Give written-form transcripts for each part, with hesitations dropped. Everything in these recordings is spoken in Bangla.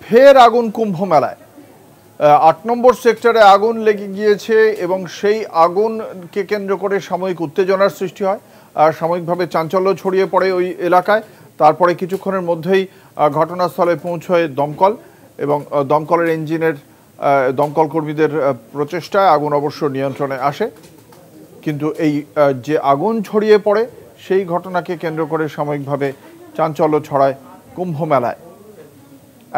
ফের আগুন কুম্ভ মেলায় ৮ নম্বর সেক্টরে আগুন লেগে গিয়েছে এবং সেই আগুনকে কেন্দ্র করে সাময়িক উত্তেজনার সৃষ্টি হয় আর সাময়িকভাবে চাঞ্চল্য ছড়িয়ে পড়ে ওই এলাকায়। তারপরে কিছুক্ষণের মধ্যেই ঘটনাস্থলে পৌঁছয় দমকল এবং দমকলের ইঞ্জিনের দমকল কর্মীদের প্রচেষ্টায় আগুন অবশ্য নিয়ন্ত্রণে আসে। কিন্তু এই যে আগুন ছড়িয়ে পড়ে সেই ঘটনাকে কেন্দ্র করে সাময়িকভাবে চাঞ্চল্য ছড়ায় কুম্ভ মেলায়।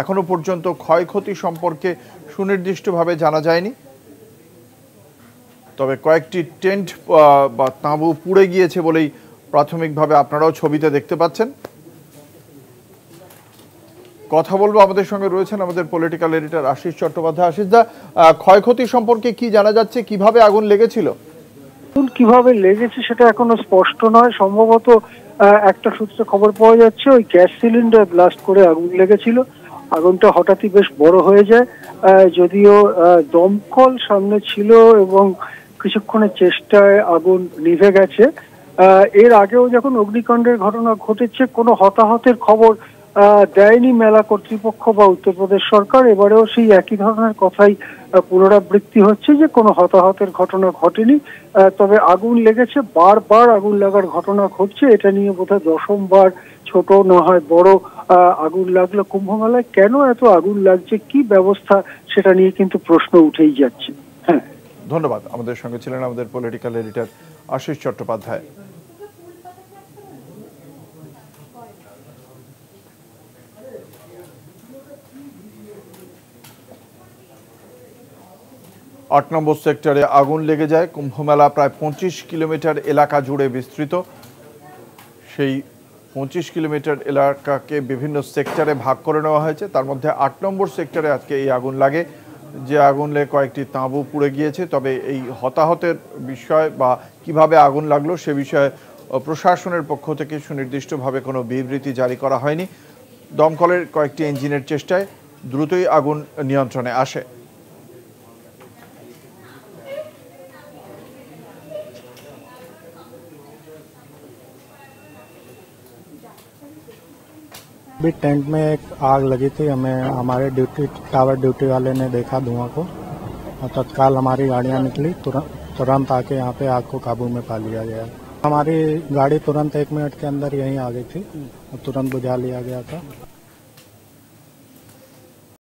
এখনো পর্যন্ত ক্ষয়ক্ষতি সম্পর্কে সুনির্দিষ্টভাবে জানা যায়নি, তবে কয়েকটি টেন্ট বা তাঁবু পুড়ে গিয়েছে বলেই প্রাথমিকভাবে আপনারাও ছবিতে দেখতে পাচ্ছেন। কথা বলবো, আমাদের সঙ্গে রয়েছেন আমাদের পলিটিক্যাল এডিটর আশিস চট্টোপাধ্যায়। আশিস দা, ক্ষয়ক্ষতি সম্পর্কে কি জানা যাচ্ছে, কিভাবে আগুন লেগেছিল? কিভাবে লেগেছে সেটা এখনো স্পষ্ট নয়। সম্ভবত একটা সূত্রে খবর পাওয়া যাচ্ছে ওই গ্যাস সিলিন্ডার ব্লাস্ট করে আগুন লেগেছিল। আগুনটা হঠাৎই বেশ বড় হয়ে যায়, যদিও দমকল সামনে ছিল এবং কিছুক্ষণের চেষ্টায় আগুন নিভে গেছে। এর আগেও যখন অগ্নিকাণ্ডের ঘটনা ঘটেছে কোনো হতাহতের খবর দেয়নি মেলা কর্তৃপক্ষ বা উত্তরপ্রদেশ সরকার। এবারেও সেই একই ধরনের কথাই পুনরাবৃত্তি হচ্ছে যে কোনো হতাহতের ঘটনা ঘটেনি, তবে আগুন লেগেছে। বারবার আগুন লাগার ঘটনা ঘটছে, এটা নিয়ে বোধহয় দশমবার ছোট না হয় বড় আগুন লাগলো কুম্ভ মেলায়। কেন এত আগুন লাগছে, কি ব্যবস্থা, সেটা নিয়ে কিন্তু প্রশ্ন উঠেই যাচ্ছে। হ্যাঁ, ধন্যবাদ। আমাদের সঙ্গে ছিলেন আমাদের পলিটিক্যাল এডিটর আশিস চট্টোপাধ্যায়। আট নম্বর সেক্টরে আগুন লেগে যায়। কুম্ভমেলা প্রায় ২৫ কিলোমিটার এলাকা জুড়ে বিস্তৃত। সেই ২৫ কিলোমিটার এলাকাকে বিভিন্ন সেক্টরে ভাগ করে নেওয়া হয়েছে। তার মধ্যে ৮ নম্বর সেক্টরে আজকে এই আগুন লাগে, যে আগুন লেগে কয়েকটি তাঁবু পুড়ে গিয়েছে। তবে এই হতাহতের বিষয় বা কিভাবে আগুন লাগলো সে বিষয়ে প্রশাসনের পক্ষ থেকে সুনির্দিষ্টভাবে কোনো বিবৃতি জারি করা হয়নি। দমকলের কয়েকটি ইঞ্জিনের চেষ্টায় দ্রুতই আগুন নিয়ন্ত্রণে আসে। भी टेंट में एक आग लगी थी। हमें हमारे टावर ड्यूटी वाले ने देखा धुआं को और तत्काल हमारी गाड़ियां निकली, तुरंत आके यहाँ पे आग को काबू में पा लिया गया। हमारी गाड़ी तुरंत 1 मिनट के अंदर यहीं आ गई थी और तुरंत बुझा लिया गया था।